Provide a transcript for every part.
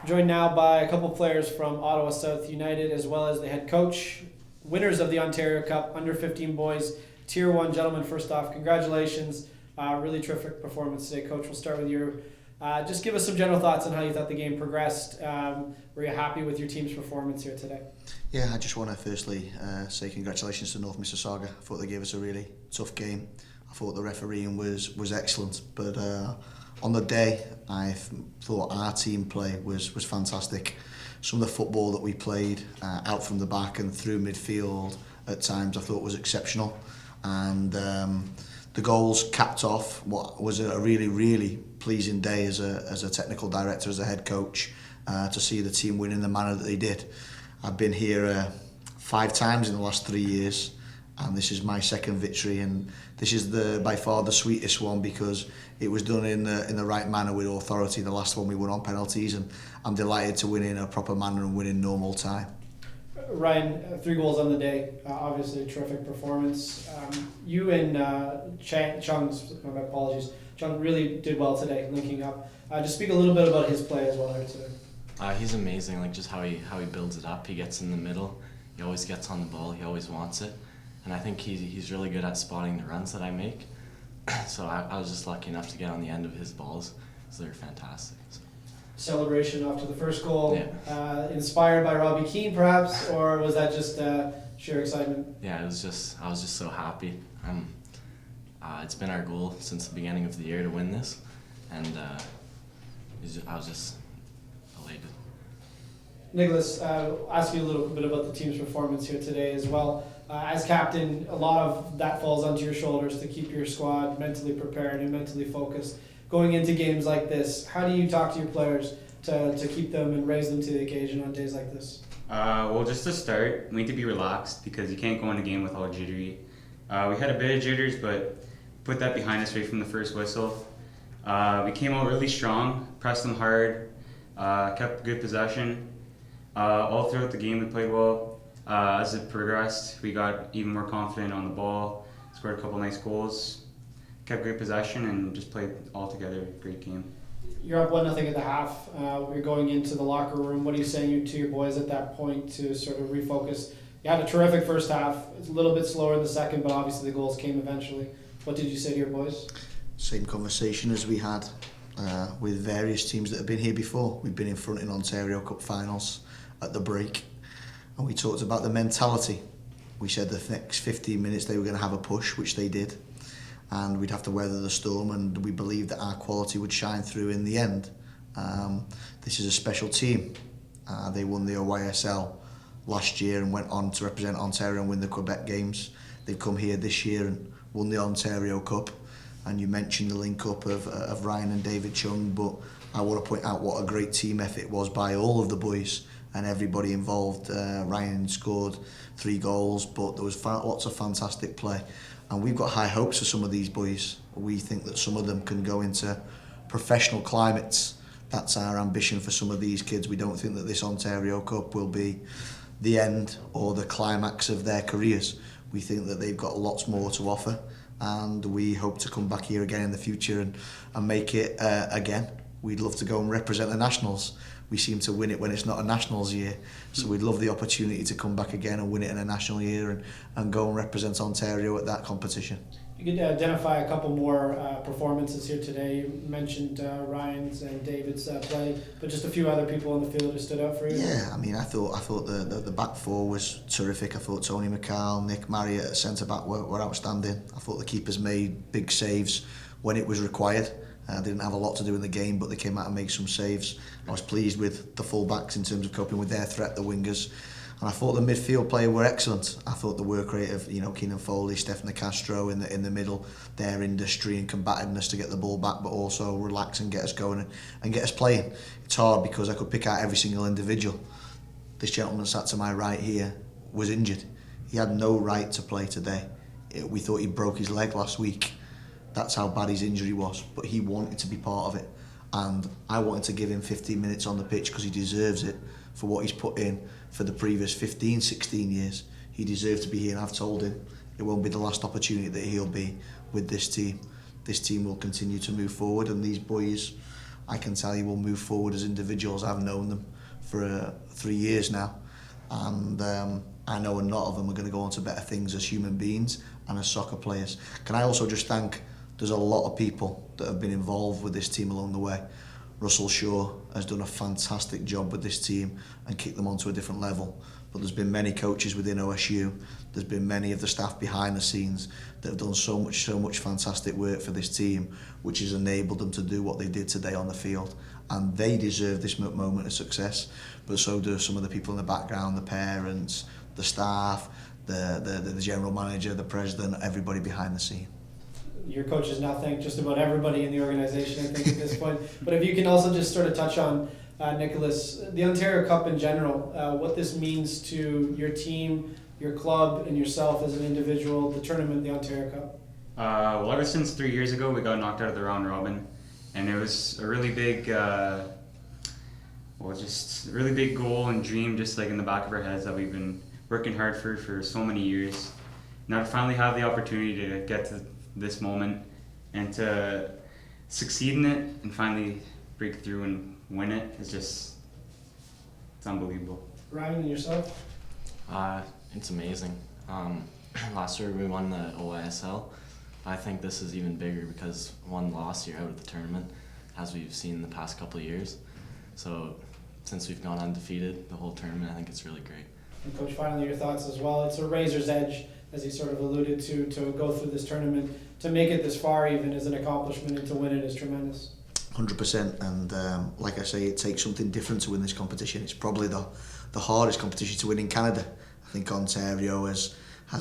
Joined now by a couple players from Ottawa South United, as well as the head coach, winners of the Ontario Cup, under 15 boys, Tier 1. Gentlemen, first off, congratulations. Really terrific performance today. Coach, we'll start with you. Just give us some general thoughts on how you thought the game progressed. Were you happy with your team's performance here today? Yeah, I just want to firstly say congratulations to North Mississauga. I thought they gave us a really tough game. I thought the refereeing was excellent, but on the day I thought our team play was fantastic. Some of the football that we played out from the back and through midfield at times I thought was exceptional, and the goals capped off what was a really pleasing day as a technical director, as a head coach, to see the team win in the manner that they did. I've been here 5 times in the last 3 years, and this is my second victory, and this is by far the sweetest one because it was done in the right manner with authority. The last one we won on penalties, and I'm delighted to win in a proper manner and win in normal time. Ryan, 3 goals on the day, obviously a terrific performance. You and my apologies, Chung really did well today, linking up. Just speak a little bit about his play as well here today. He's amazing, like just how he builds it up. He gets in the middle, he always gets on the ball, he always wants it. And I think he's really good at spotting the runs that I make. So I was just lucky enough to get on the end of his balls, so they're fantastic. So. Celebration after the first goal, yeah. Inspired by Robbie Keane perhaps, or was that just sheer excitement? Yeah, I was just so happy. It's been our goal since the beginning of the year to win this, and I was just elated. Nicolas, ask you a little bit about the team's performance here today as well. As captain, a lot of that falls onto your shoulders to keep your squad mentally prepared and mentally focused. Going into games like this, how do you talk to your players to keep them and raise them to the occasion on days like this? Well, just to start, we need to be relaxed because you can't go in a game with all jittery. We had a bit of jitters, but put that behind us right from the first whistle. We came out really strong, pressed them hard, kept good possession. All throughout the game we played well. As it progressed, we got even more confident on the ball, scored a couple nice goals, kept great possession, and just played all together. Great game. You're up 1-0 at the half. You're going into the locker room. What are you saying to your boys at that point to sort of refocus? You had a terrific first half. It's a little bit slower in the second, but obviously the goals came eventually. What did you say to your boys? Same conversation as we had with various teams that have been here before. We've been in front in Ontario Cup finals at the break, and we talked about the mentality. We said the next 15 minutes they were going to have a push, which they did, and we'd have to weather the storm, and we believed that our quality would shine through in the end. This is a special team. They won the OSL last year and went on to represent Ontario and win the Quebec games. They've come here this year and won the Ontario Cup, and you mentioned the link-up of Ryan and David Chung, but I want to point out what a great team effort was by all of the boys and everybody involved. Ryan scored 3 goals, but there was lots of fantastic play. And we've got high hopes for some of these boys. We think that some of them can go into professional climates. That's our ambition for some of these kids. We don't think that this Ontario Cup will be the end or the climax of their careers. We think that they've got lots more to offer, and we hope to come back here again in the future and make it again. We'd love to go and represent the Nationals. We seem to win it when it's not a Nationals year, so we'd love the opportunity to come back again and win it in a national year and go and represent Ontario at that competition. You could identify a couple more performances here today. You mentioned Ryan's and David's play, but just a few other people on the field who stood out for you. Yeah, I mean, I thought the back four was terrific. I thought Tony McCall, Nick Marriott at centre back were outstanding. I thought the keepers made big saves when it was required. They didn't have a lot to do in the game, but they came out and made some saves. I was pleased with the full-backs in terms of coping with their threat, the wingers. And I thought the midfield player were excellent. I thought the work rate of Keenan Foley, Stefan Castro in the middle, their industry and combativeness to get the ball back, but also relax and get us going and get us playing. It's hard because I could pick out every single individual. This gentleman sat to my right here was injured. He had no right to play today. We thought he broke his leg last week. That's how bad his injury was, but he wanted to be part of it, and I wanted to give him 15 minutes on the pitch because he deserves it for what he's put in for the previous 15, 16 years. He deserved to be here, and I've told him it won't be the last opportunity that he'll be with this team. This team will continue to move forward, and these boys I can tell you will move forward as individuals. I've known them for 3 years now, and I know a lot of them are going to go on to better things as human beings and as soccer players. Can I also just thank, there's a lot of people that have been involved with this team along the way. Russell Shaw has done a fantastic job with this team and kicked them onto a different level. But there's been many coaches within OSU, there's been many of the staff behind the scenes that have done so much fantastic work for this team, which has enabled them to do what they did today on the field. And they deserve this moment of success, but so do some of the people in the background, the parents, the staff, the general manager, the president, everybody behind the scene. Your coaches now thank just about everybody in the organization, I think, at this point. But if you can also just sort of touch on, Nicolas, the Ontario Cup in general, what this means to your team, your club, and yourself as an individual, the tournament, the Ontario Cup. Well, ever since 3 years ago, we got knocked out of the round robin, and it was a really big, just a really big goal and dream, just like in the back of our heads, that we've been working hard for so many years. Now to finally have the opportunity to get to this moment and to succeed in it and finally break through and win it is just, it's unbelievable. Ryan, and yourself? It's amazing. Last year we won the OSL. I think this is even bigger because one loss, you're out of the tournament, as we've seen the past couple of years. So since we've gone undefeated the whole tournament, I think it's really great. And Coach, finally, your thoughts as well. It's a razor's edge, as you sort of alluded to go through this tournament. To make it this far even is an accomplishment, and to win it is tremendous. 100%, and like I say, it takes something different to win this competition. It's probably the hardest competition to win in Canada. I think Ontario has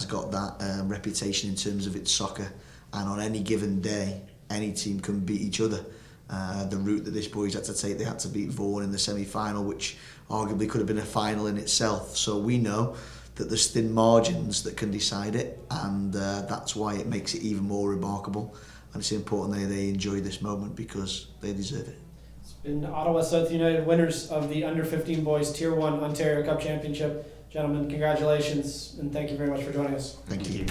got that reputation in terms of its soccer, and on any given day, any team can beat each other. The route that this boys had to take, they had to beat Vaughan in the semi-final, which arguably could have been a final in itself. So we know that there's thin margins that can decide it, and that's why it makes it even more remarkable. And it's important that they enjoy this moment because they deserve it. It's been Ottawa South United winners of the Under-15 Boys Tier 1 Ontario Cup Championship. Gentlemen, congratulations, and thank you very much for joining us. Thank you.